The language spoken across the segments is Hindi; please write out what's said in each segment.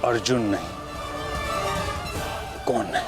अर्जुन नहीं, कौन है?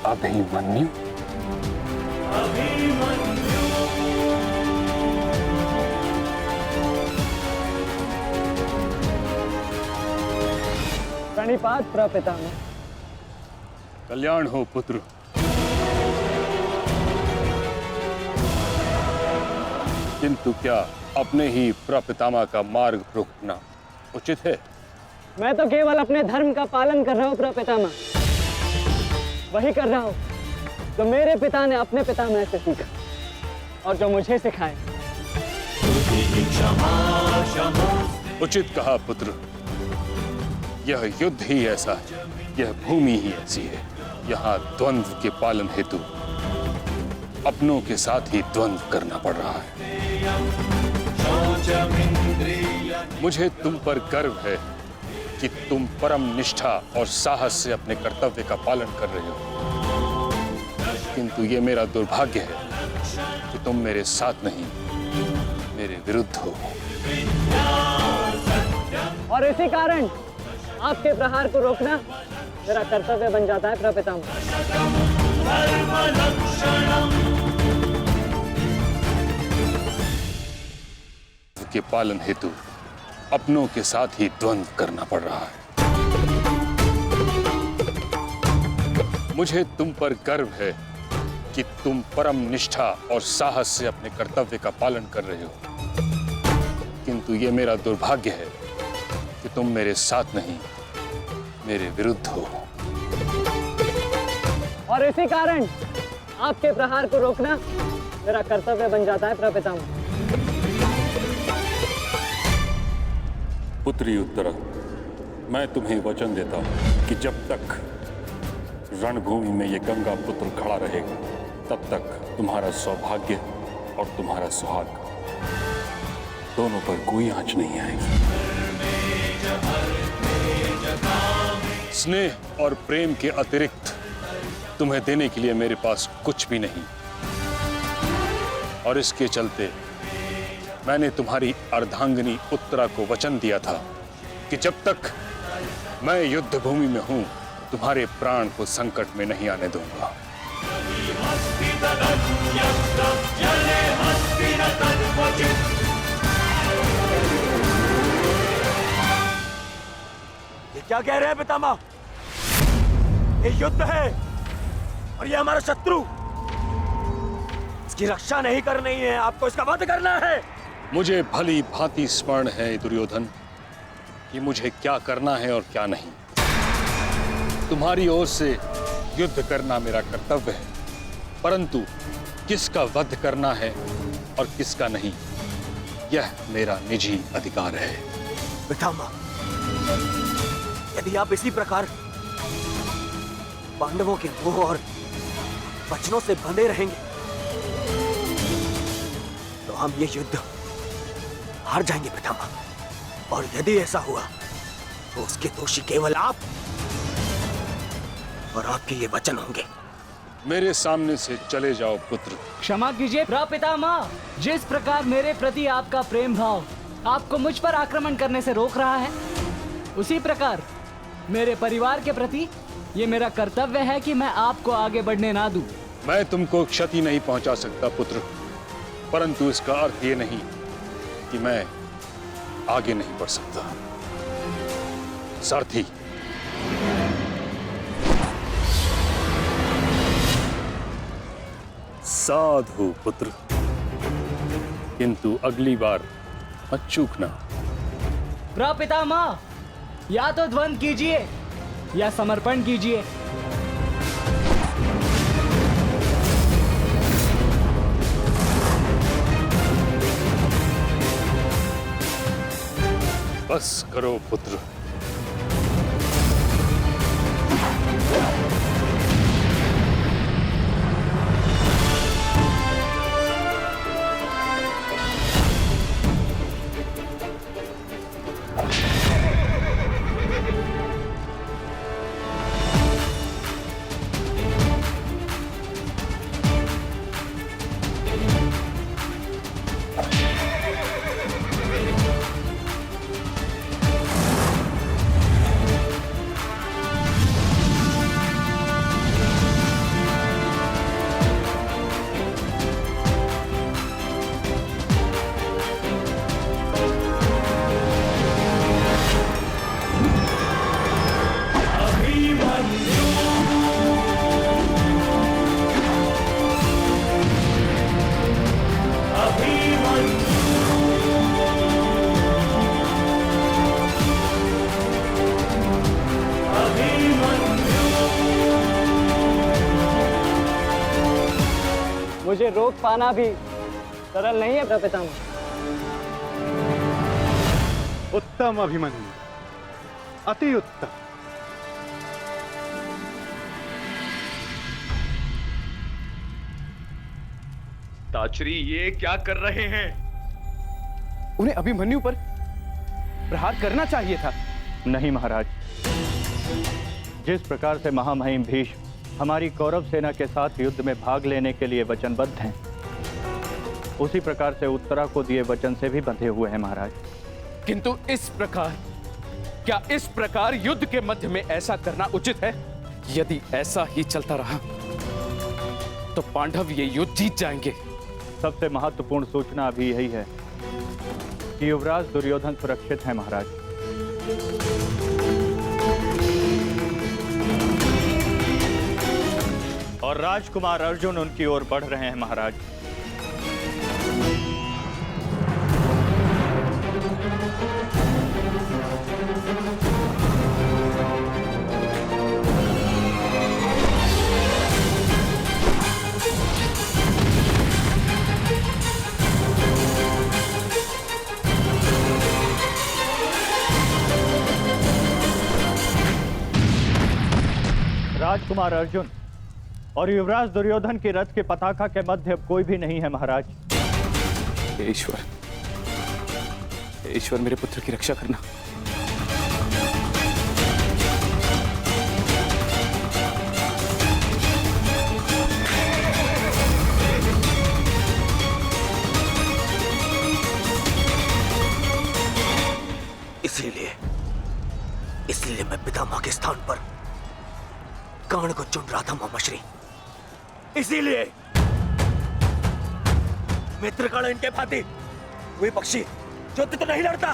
अभिमन्यु? प्रणिपात प्रपितामह। कल्याण हो पुत्र। किंतु क्या अपने ही प्रपितामह का मार्ग रोकना उचित है? मैं तो केवल अपने धर्म का पालन कर रहा हूँ प्रपितामह। वही कर रहा हूँ जो मेरे पिता ने अपने पितामह से सीखा और जो मुझे सिखाए। उचित कहा पुत्र। यह युद्ध ही ऐसा है, यह भूमि ही ऐसी है। यहाँ द्वंद्व के पालन हेतु अपनों के साथ ही द्वंद्व करना पड़ रहा है। मुझे तुम पर गर्व है कि तुम परम निष्ठा और साहस से अपने कर्तव्य का पालन कर रहे हो, किंतु ये मेरा दुर्भाग्य है कि तुम मेरे साथ नहीं, मेरे विरुद्ध हो। और इसी कारण आपके प्रहार को रोकना मेरा कर्तव्य बन जाता है प्रपितामह। के पालन हेतु अपनों के साथ ही द्वंद्व करना पड़ रहा है। मुझे तुम पर गर्व है कि तुम परम निष्ठा और साहस से अपने कर्तव्य का पालन कर रहे हो, किंतु ये मेरा दुर्भाग्य है कि तुम मेरे साथ नहीं, मेरे विरुद्ध हो। और इसी कारण आपके प्रहार को रोकना मेरा कर्तव्य बन जाता है प्रपितामह। पुत्री उत्तरा, मैं तुम्हें वचन देता हूं कि जब तक रणभूमि में ये गंगा पुत्र खड़ा रहेगा, तब तक तुम्हारा सौभाग्य और तुम्हारा सुहाग दोनों पर कोई आंच नहीं आएगी। स्नेह और प्रेम के अतिरिक्त तुम्हें देने के लिए मेरे पास कुछ भी नहीं, और इसके चलते मैंने तुम्हारी अर्धांगिनी उत्तरा को वचन दिया था कि जब तक मैं युद्ध भूमि में हूं, तुम्हारे प्राण को संकट में नहीं आने दूंगा। ये क्या कह रहे हैं पितामह? ये युद्ध है और ये हमारा शत्रु, इसकी रक्षा नहीं करनी है, आपको इसका वध करना है। मुझे भली भांति स्मरण है दुर्योधन कि मुझे क्या करना है और क्या नहीं। तुम्हारी ओर से युद्ध करना मेरा कर्तव्य है, परंतु किसका वध करना है और किसका नहीं, यह मेरा निजी अधिकार है। पितामह, यदि आप इसी प्रकार पांडवों के मोह और वचनों से बंधे रहेंगे तो हम ये युद्ध हार जाएंगे पितामह। और यदि ऐसा हुआ तो उसके दोषी केवल आप और आपके ये वचन होंगे। मेरे सामने से चले जाओ पुत्र। क्षमा कीजिए प्रपितामह, जिस प्रकार मेरे प्रति आपका प्रेम भाव आपको मुझ पर आक्रमण करने से रोक रहा है, उसी प्रकार मेरे परिवार के प्रति ये मेरा कर्तव्य है कि मैं आपको आगे बढ़ने ना दूं। मैं तुमको क्षति नहीं पहुंचा सकता पुत्र, परंतु इसका अर्थ ये नहीं कि मैं आगे नहीं बढ़ सकता। सारथी, साधु पुत्र, किंतु अगली बार मत चूकना। प्रपितामह, या तो द्वंद्व कीजिए या समर्पण कीजिए। बस करो पुत्र। मुझे रोक पाना भी सरल नहीं है पितामह। उत्तम अभिमन्यु, अति उत्तम। ताचरी ये क्या कर रहे हैं? उन्हें अभिमन्यु पर प्रहार करना चाहिए था। नहीं महाराज, जिस प्रकार से महामहिम भीष्म हमारी कौरव सेना के साथ युद्ध में भाग लेने के लिए वचनबद्ध हैं, उसी प्रकार से उत्तरा को दिए वचन से भी बंधे हुए हैं महाराज। किंतु क्या इस प्रकार युद्ध के मध्य में ऐसा करना उचित है? यदि ऐसा ही चलता रहा तो पांडव ये युद्ध जीत जाएंगे। सबसे महत्वपूर्ण सूचना अभी यही है कि युवराज दुर्योधन सुरक्षित हैं महाराज। और राजकुमार अर्जुन उनकी ओर बढ़ रहे हैं महाराज। राजकुमार अर्जुन और युवराज दुर्योधन की रथ के पताका के मध्य अब कोई भी नहीं है महाराज। ईश्वर मेरे पुत्र की रक्षा करना। इसलिए मैं पितामह के स्थान पर कर्ण को चुन रहा था मामाश्री। इसीलिए मित्रगण इनके भांति वे पक्षी युद्ध तो नहीं लड़ता,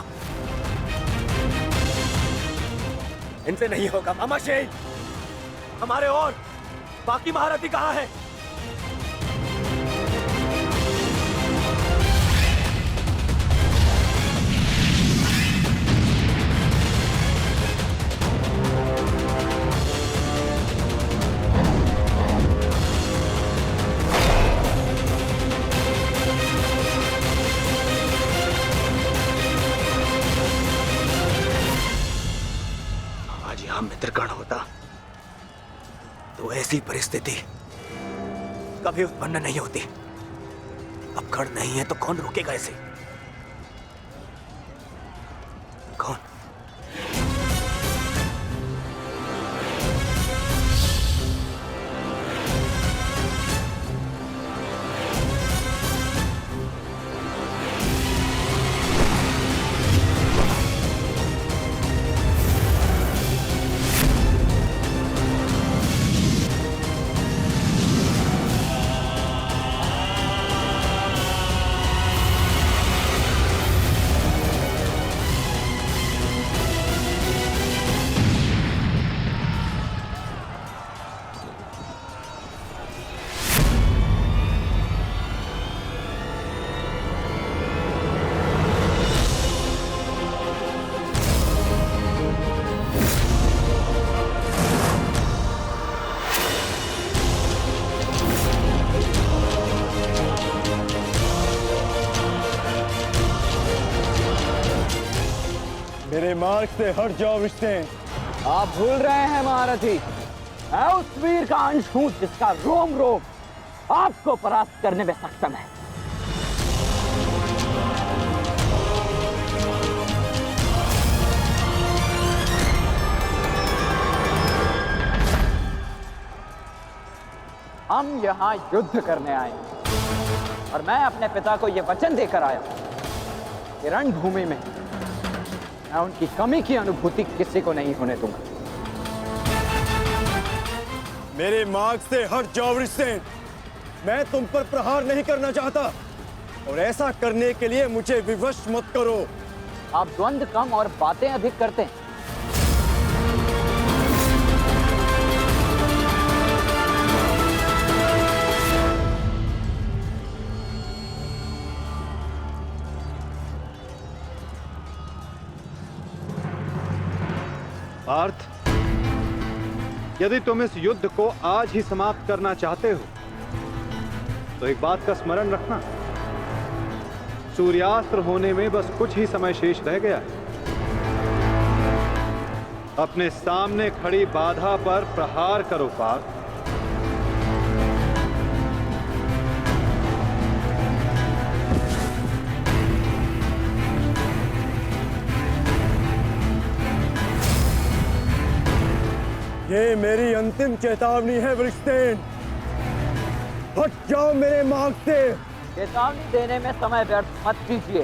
इनसे नहीं होगा मामाश्री। हमारे और बाकी महारथी कहां है? मित्रगण होता तो ऐसी परिस्थिति कभी उत्पन्न नहीं होती। अब गण नहीं है तो कौन रोकेगा इसे? कौन? मेरे मार्ग से हट जाओ वृषसेन। आप भूल रहे हैं महारथी, मैं उस वीर का अंश हूं जिसका रोम रोम आपको परास्त करने में सक्षम है। हम यहाँ युद्ध करने आए हैं और मैं अपने पिता को यह वचन देकर आया कि रणभूमि में मैं उनकी कमी की अनुभूति किसी को नहीं होने दूंगा। मेरे मार्ग से हट जाओ वृषसेन। मैं तुम पर प्रहार नहीं करना चाहता और ऐसा करने के लिए मुझे विवश मत करो। आप द्वंद्व कम और बातें अधिक करते हैं। पार्थ, यदि तुम इस युद्ध को आज ही समाप्त करना चाहते हो तो एक बात का स्मरण रखना, सूर्यास्त्र होने में बस कुछ ही समय शेष रह गया है। अपने सामने खड़ी बाधा पर प्रहार करो पार्थ। ये मेरी अंतिम चेतावनी है वृषसेन। हट जाओ मेरे मार्ग से। चेतावनी देने में समय व्यर्थ मत कीजिए,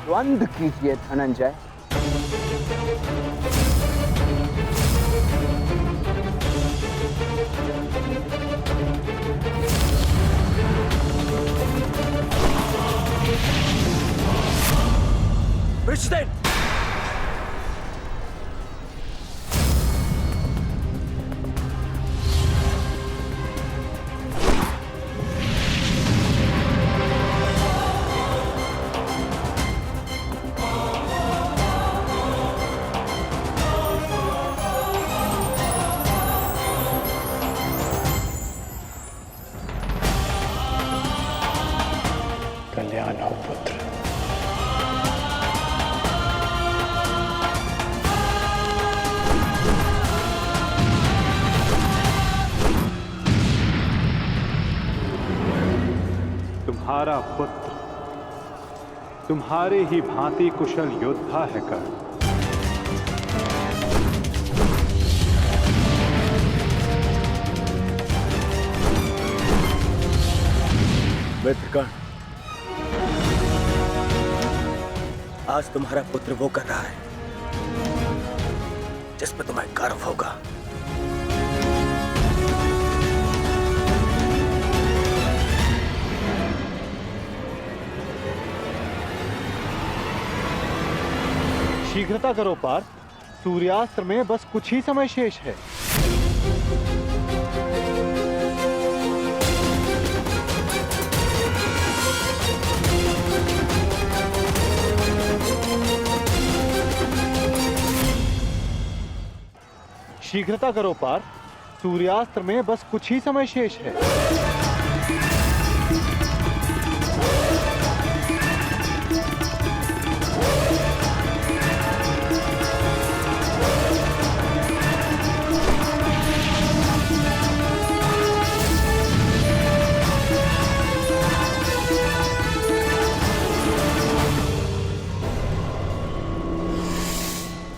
द्वंद्व कीजिए धनंजय। वृषसेन, कल्याण हो पुत्र। तुम्हारा पुत्र तुम्हारे ही भांति कुशल योद्धा है कर्ण। मित्रगण, आज तुम्हारा पुत्र वो कर रहा है जिस पर तुम्हें गर्व होगा। शीघ्रता करो पार्थ, सूर्यास्त्र में बस कुछ ही समय शेष है। शीघ्रता करो पार्थ, सूर्यास्त्र में बस कुछ ही समय शेष है।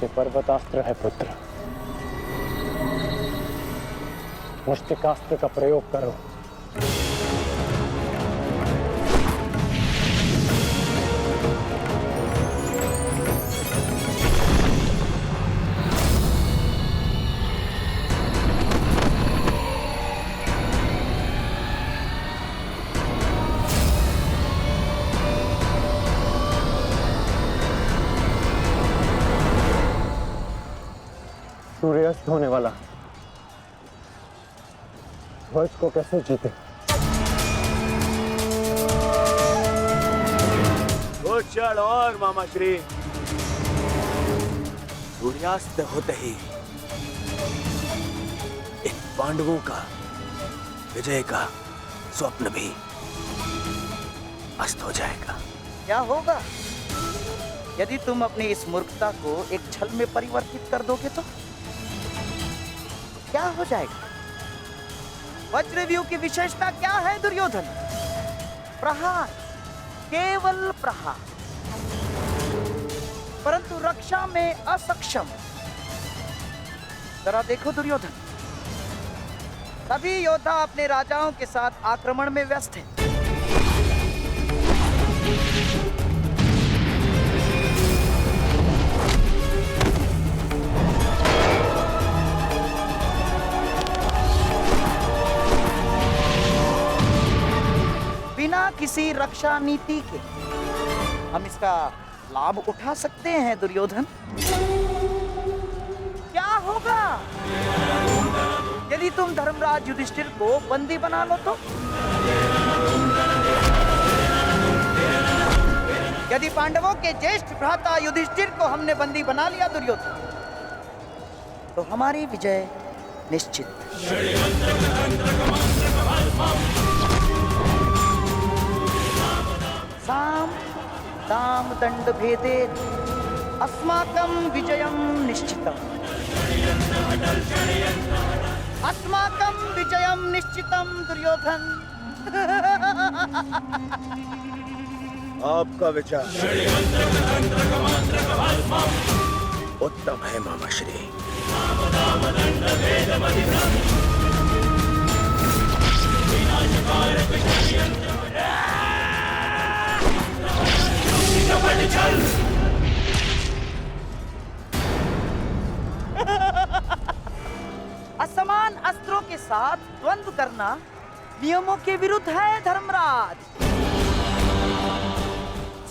ये पर्वतास्त्र है पुत्र, मुष्टिकास्त्र का प्रयोग करो। सूर्यास्त होने वाला, ध्वज को कैसे जीते? कुछ क्षण और मामा श्री। सूर्यास्त होते ही इन पांडवों का विजय का स्वप्न भी अस्त हो जाएगा। क्या होगा? यदि तुम अपनी इस मूर्खता को एक छल में परिवर्तित कर दोगे तो क्या हो जाएगा? वज्रव्यूह की विशेषता क्या है दुर्योधन? प्रहार, केवल प्रहार, परंतु रक्षा में असक्षम। जरा देखो दुर्योधन, सभी योद्धा अपने राजाओं के साथ आक्रमण में व्यस्त हैं। बिना किसी रक्षा नीति के हम इसका लाभ उठा सकते हैं दुर्योधन। क्या होगा यदि तुम धर्मराज युधिष्ठिर को बंदी बना लो तो? यदि पांडवों के ज्येष्ठ भ्राता युधिष्ठिर को हमने बंदी बना लिया दुर्योधन, तो हमारी विजय निश्चित। साम दाम दंड भेदे अस्माकं विजयं निश्चितम्। अस्माकं विजयं निश्चितम् दुर्योधन। आपका विचार उत्तम है मामाश्री। असमान अस्त्रों के साथ द्वंद्व करना नियमों के विरुद्ध है धर्मराज।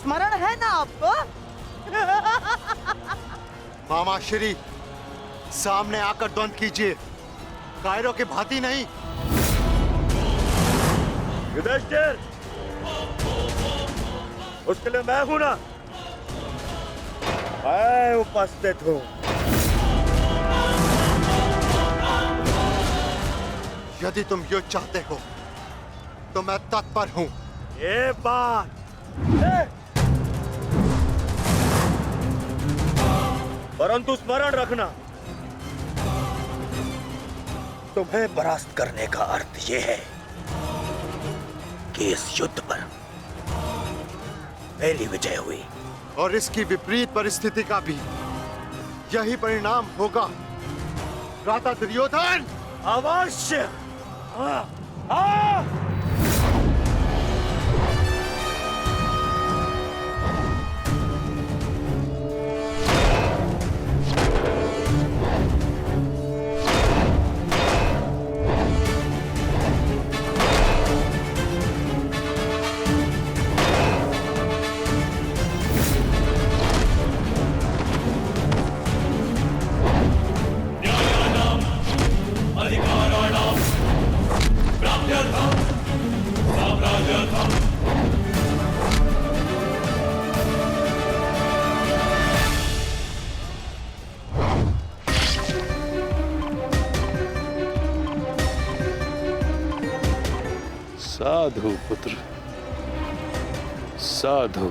स्मरण है ना आपको? मामा श्री, सामने आकर द्वंद्व कीजिए, कायरों की भांति नहीं। युधिष्ठिर, उसके लिए मैं हूं ना, मैं उपस्थित हूं। यदि तुम युद्ध चाहते हो तो मैं तत्पर हूं। ये बात परंतु स्मरण रखना, तुम्हें परास्त करने का अर्थ यह है कि इस युद्ध पर मेरी विजय हुई, और इसकी विपरीत परिस्थिति का भी यही परिणाम होगा भ्राता दुर्योधन। अवश्य। साधु पुत्र, साधु।